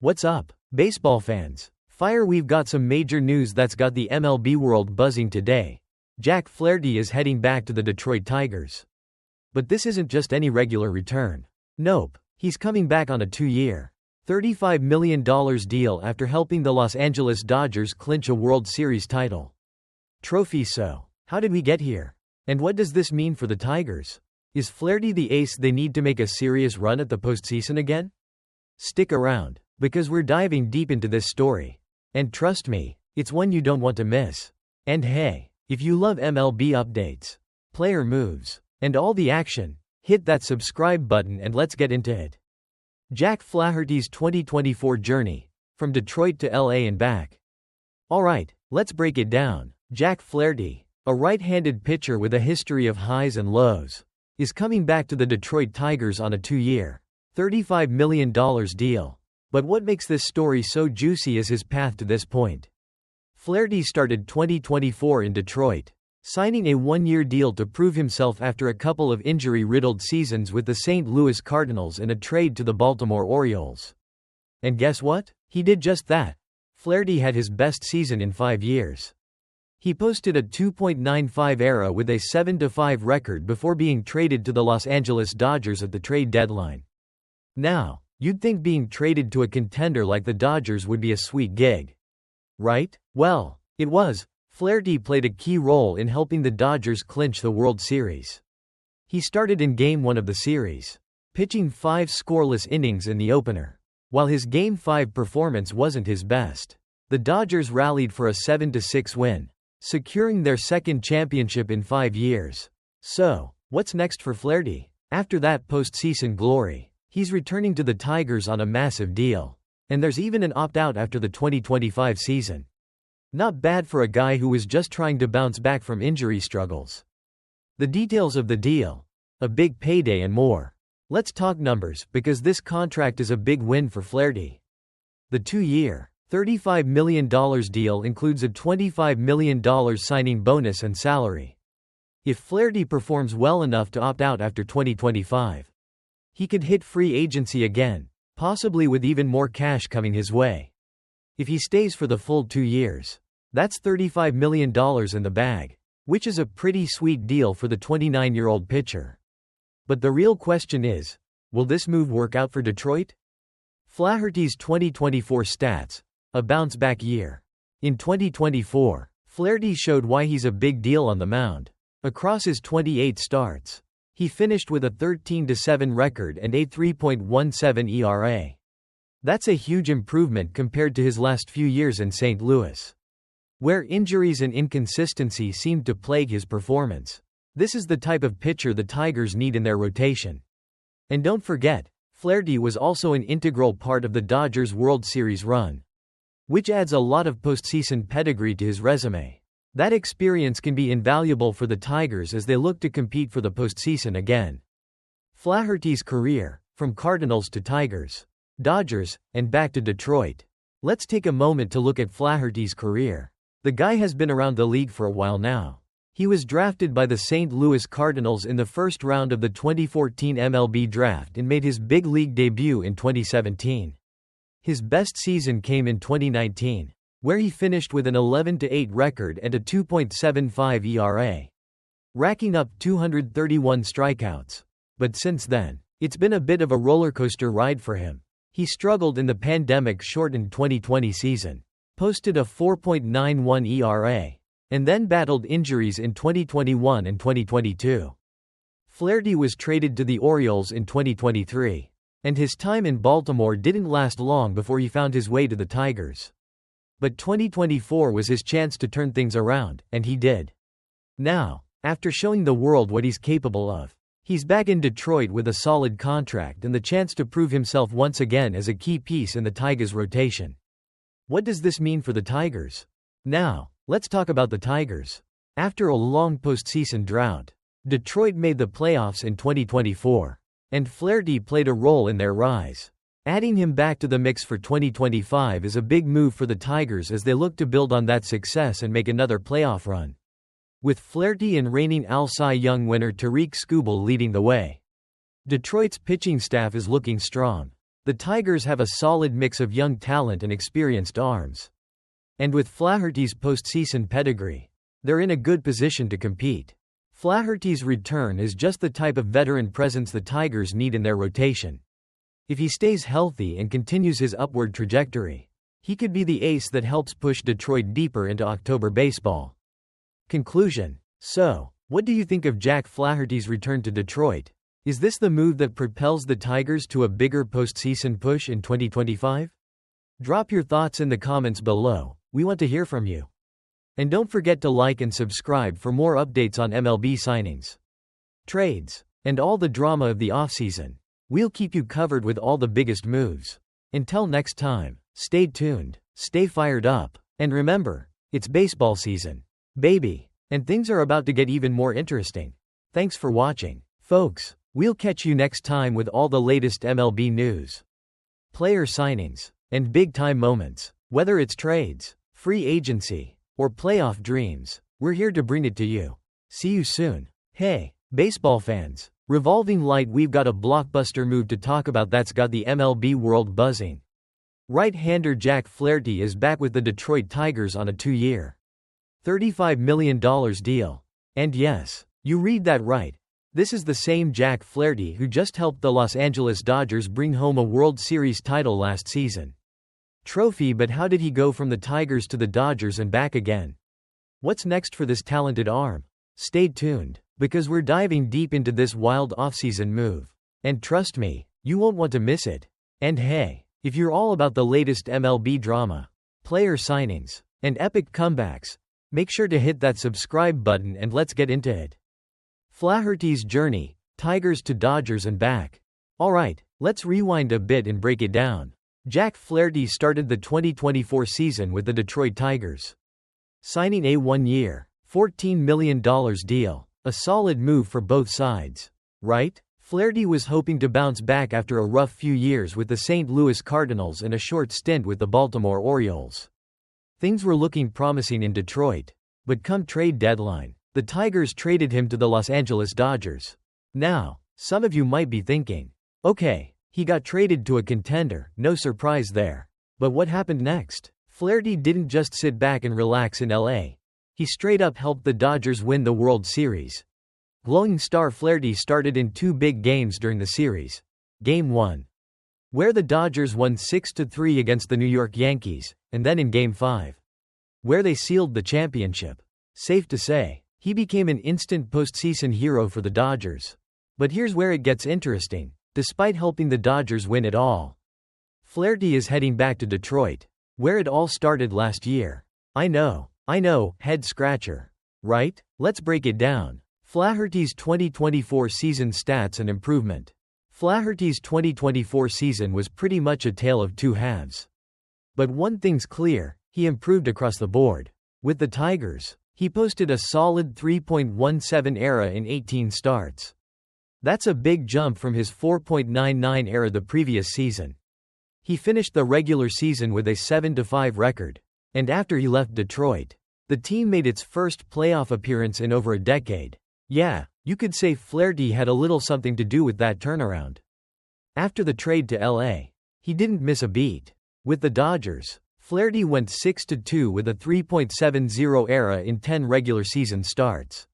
What's up, baseball fans? We've got some major news that's got the MLB world buzzing today. Jack Flaherty is heading back to the Detroit Tigers. But this isn't just any regular return. Nope, he's coming back on a 2-year, $35 million deal after helping the Los Angeles Dodgers clinch a World Series title. So, how did we get here? And what does this mean for the Tigers? Is Flaherty the ace they need to make a serious run at the postseason again? Stick around, because we're diving deep into this story. And trust me, it's one you don't want to miss. And hey, if you love MLB updates, player moves, and all the action, hit that subscribe button and let's get into it. Jack Flaherty's 2024 journey, from Detroit to LA and back. Alright, let's break it down. Jack Flaherty, a right-handed pitcher with a history of highs and lows, is coming back to the Detroit Tigers on a 2-year, $35 million deal. But what makes this story so juicy is his path to this point. Flaherty started 2024 in Detroit, signing a 1-year deal to prove himself after a couple of injury-riddled seasons with the St. Louis Cardinals and a trade to the Baltimore Orioles. And guess what? He did just that. Flaherty had his best season in 5 years. He posted a 2.95 ERA with a 7-5 record before being traded to the Los Angeles Dodgers at the trade deadline. Now, you'd think being traded to a contender like the Dodgers would be a sweet gig. Right? Well, it was. Flaherty played a key role in helping the Dodgers clinch the World Series. He started in Game 1 of the series, pitching 5 scoreless innings in the opener. While his Game 5 performance wasn't his best, the Dodgers rallied for a 7-6 win, securing their second championship in 5 years. So, what's next for Flaherty? After that postseason glory, he's returning to the Tigers on a massive deal. And there's even an opt-out after the 2025 season. Not bad for a guy who was just trying to bounce back from injury struggles. The details of the deal, a big payday and more. Let's talk numbers, because this contract is a big win for Flaherty. The 2-year, $35 million deal includes a $25 million signing bonus and salary. If Flaherty performs well enough to opt out after 2025, he could hit free agency again, possibly with even more cash coming his way. If he stays for the full 2 years, that's $35 million in the bag, which is a pretty sweet deal for the 29-year-old pitcher. But the real question is, will this move work out for Detroit? Flaherty's 2024 stats, a bounce-back year. In 2024, Flaherty showed why he's a big deal on the mound. Across his 28 starts, he finished with a 13-7 record and a 3.17 ERA. That's a huge improvement compared to his last few years in St. Louis, where injuries and inconsistency seemed to plague his performance. This is the type of pitcher the Tigers need in their rotation. And don't forget, Flaherty was also an integral part of the Dodgers' World Series run, which adds a lot of postseason pedigree to his resume. That experience can be invaluable for the Tigers as they look to compete for the postseason again. Flaherty's career, from Cardinals to Tigers, Dodgers, and back to Detroit. Let's take a moment to look at Flaherty's career. The guy has been around the league for a while now. He was drafted by the St. Louis Cardinals in the first round of the 2014 MLB draft and made his big league debut in 2017. His best season came in 2019, where he finished with an 11-8 record and a 2.75 ERA, racking up 231 strikeouts. But since then, it's been a bit of a rollercoaster ride for him. He struggled in the pandemic-shortened 2020 season, posted a 4.91 ERA, and then battled injuries in 2021 and 2022. Flaherty was traded to the Orioles in 2023, and his time in Baltimore didn't last long before he found his way to the Tigers. But 2024 was his chance to turn things around, and he did. Now, after showing the world what he's capable of, he's back in Detroit with a solid contract and the chance to prove himself once again as a key piece in the Tigers' rotation. What does this mean for the Tigers? Now, let's talk about the Tigers. After a long postseason drought, Detroit made the playoffs in 2024, and Flaherty played a role in their rise. Adding him back to the mix for 2025 is a big move for the Tigers as they look to build on that success and make another playoff run. With Flaherty and reigning Cy Young winner Tarik Skubal leading the way, Detroit's pitching staff is looking strong. The Tigers have a solid mix of young talent and experienced arms. And with Flaherty's postseason pedigree, they're in a good position to compete. Flaherty's return is just the type of veteran presence the Tigers need in their rotation. If he stays healthy and continues his upward trajectory, he could be the ace that helps push Detroit deeper into October baseball. Conclusion. So, what do you think of Jack Flaherty's return to Detroit? Is this the move that propels the Tigers to a bigger postseason push in 2025? Drop your thoughts in the comments below. We want to hear from you. And don't forget to like and subscribe for more updates on MLB signings, trades, and all the drama of the offseason. We'll keep you covered with all the biggest moves. Until next time, stay tuned, stay fired up, and remember, it's baseball season, baby, and things are about to get even more interesting. Thanks for watching, folks. We'll catch you next time with all the latest MLB news, player signings, and big-time moments. Whether it's trades, free agency, or playoff dreams, we're here to bring it to you. See you soon. Hey, baseball fans. Revolving light, we've got a blockbuster move to talk about that's got the MLB world buzzing. Right-hander Jack Flaherty is back with the Detroit Tigers on a 2-year, $35 million deal. And yes, you read that right. This is the same Jack Flaherty who just helped the Los Angeles Dodgers bring home a World Series title last season. Trophy, but how did he go from the Tigers to the Dodgers and back again? What's next for this talented arm? Stay tuned, because we're diving deep into this wild offseason move. And trust me, you won't want to miss it. And hey, if you're all about the latest MLB drama, player signings, and epic comebacks, make sure to hit that subscribe button and let's get into it. Flaherty's journey, Tigers to Dodgers and back. Alright, let's rewind a bit and break it down. Jack Flaherty started the 2024 season with the Detroit Tigers, signing a 1-year, $14 million deal. A solid move for both sides, right? Flaherty was hoping to bounce back after a rough few years with the St. Louis Cardinals and a short stint with the Baltimore Orioles. Things were looking promising in Detroit, but come trade deadline, the Tigers traded him to the Los Angeles Dodgers. Now, some of you might be thinking, okay, he got traded to a contender, no surprise there. But what happened next? Flaherty didn't just sit back and relax in LA. He straight up helped the Dodgers win the World Series. Glowing star Flaherty started in 2 big games during the series. Game 1, where the Dodgers won 6-3 against the New York Yankees, and then in Game 5, where they sealed the championship. Safe to say, he became an instant postseason hero for the Dodgers. But here's where it gets interesting. Despite helping the Dodgers win it all, Flaherty is heading back to Detroit, where it all started last year. I know, head scratcher, right? Let's break it down. Flaherty's 2024 season stats and improvement. Flaherty's 2024 season was pretty much a tale of two halves. But one thing's clear, he improved across the board. With the Tigers, he posted a solid 3.17 ERA in 18 starts. That's a big jump from his 4.99 ERA the previous season. He finished the regular season with a 7-5 record. And after he left Detroit, the team made its first playoff appearance in over a decade. Yeah, you could say Flaherty had a little something to do with that turnaround. After the trade to LA, he didn't miss a beat. With the Dodgers, Flaherty went 6-2 with a 3.70 ERA in 10 regular season starts.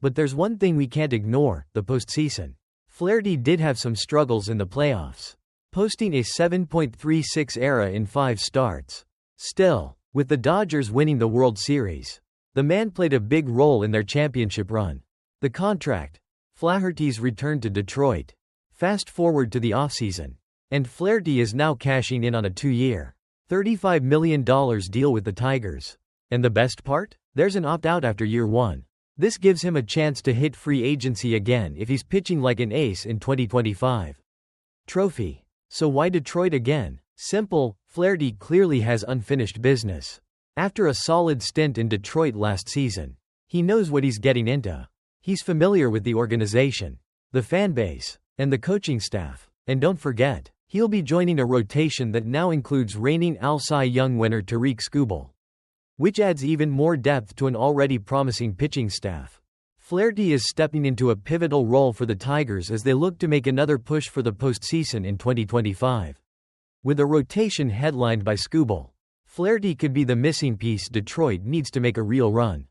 But there's one thing we can't ignore, the postseason. Flaherty did have some struggles in the playoffs, posting a 7.36 ERA in 5 starts. Still, with the Dodgers winning the World Series, the man played a big role in their championship run. The contract, Flaherty's return to Detroit. Fast forward to the offseason, and Flaherty is now cashing in on a 2-year, $35 million deal with the Tigers. And the best part? There's an opt-out after year 1. This gives him a chance to hit free agency again if he's pitching like an ace in 2025. Trophy. So why Detroit again? Simple, Flaherty clearly has unfinished business. After a solid stint in Detroit last season, he knows what he's getting into. He's familiar with the organization, the fan base, and the coaching staff. And don't forget, he'll be joining a rotation that now includes reigning Cy Young winner Tarik Skubal, which adds even more depth to an already promising pitching staff. Flaherty is stepping into a pivotal role for the Tigers as they look to make another push for the postseason in 2025. With a rotation headlined by Skubal, Flaherty could be the missing piece Detroit needs to make a real run.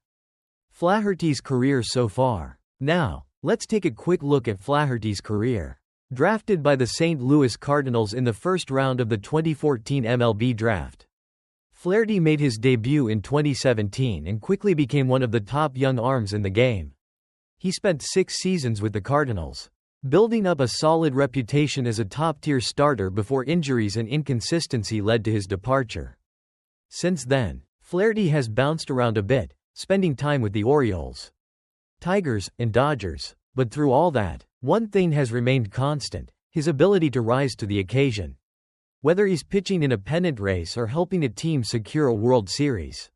Flaherty's career so far. Now, let's take a quick look at Flaherty's career. Drafted by the St. Louis Cardinals in the first round of the 2014 MLB Draft, Flaherty made his debut in 2017 and quickly became one of the top young arms in the game. He spent 6 seasons with the Cardinals, building up a solid reputation as a top-tier starter before injuries and inconsistency led to his departure. Since then, Flaherty has bounced around a bit, spending time with the Orioles, Tigers, and Dodgers, but through all that, one thing has remained constant: his ability to rise to the occasion. Whether he's pitching in a pennant race or helping a team secure a World Series,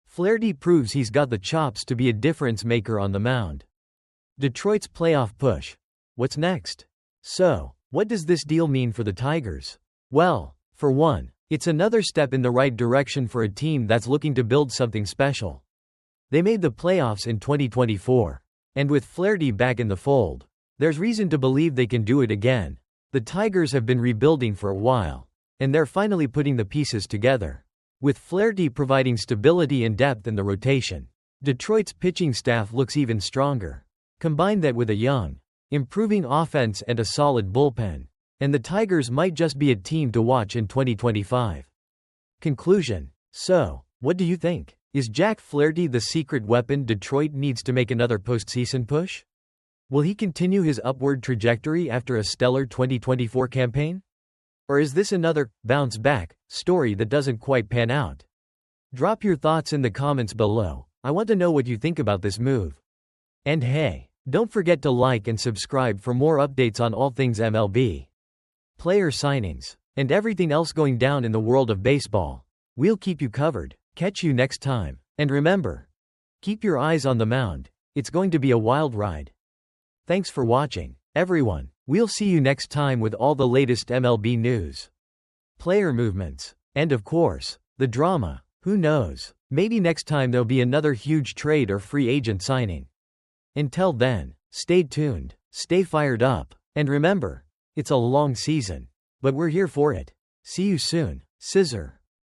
Flaherty proves he's got the chops to be a difference maker on the mound. Detroit's playoff push. What's next? So, what does this deal mean for the Tigers? Well, for one, it's another step in the right direction for a team that's looking to build something special. They made the playoffs in 2024. And with Flaherty back in the fold, there's reason to believe they can do it again. The Tigers have been rebuilding for a while, and they're finally putting the pieces together. With Flaherty providing stability and depth in the rotation, Detroit's pitching staff looks even stronger. Combine that with a young, improving offense and a solid bullpen, and the Tigers might just be a team to watch in 2025. Conclusion. So, what do you think? Is Jack Flaherty the secret weapon Detroit needs to make another postseason push? Will he continue his upward trajectory after a stellar 2024 campaign? Or is this another bounce-back story that doesn't quite pan out? Drop your thoughts in the comments below. I want to know what you think about this move. And hey, don't forget to like and subscribe for more updates on all things MLB, player signings, and everything else going down in the world of baseball. We'll keep you covered. Catch you next time. And remember, keep your eyes on the mound. It's going to be a wild ride. Thanks for watching, everyone. We'll see you next time with all the latest MLB news, player movements, and of course, the drama. Who knows? Maybe next time there'll be another huge trade or free agent signing. Until then, stay tuned, stay fired up, and remember, it's a long season, but we're here for it. See you soon. Scissor.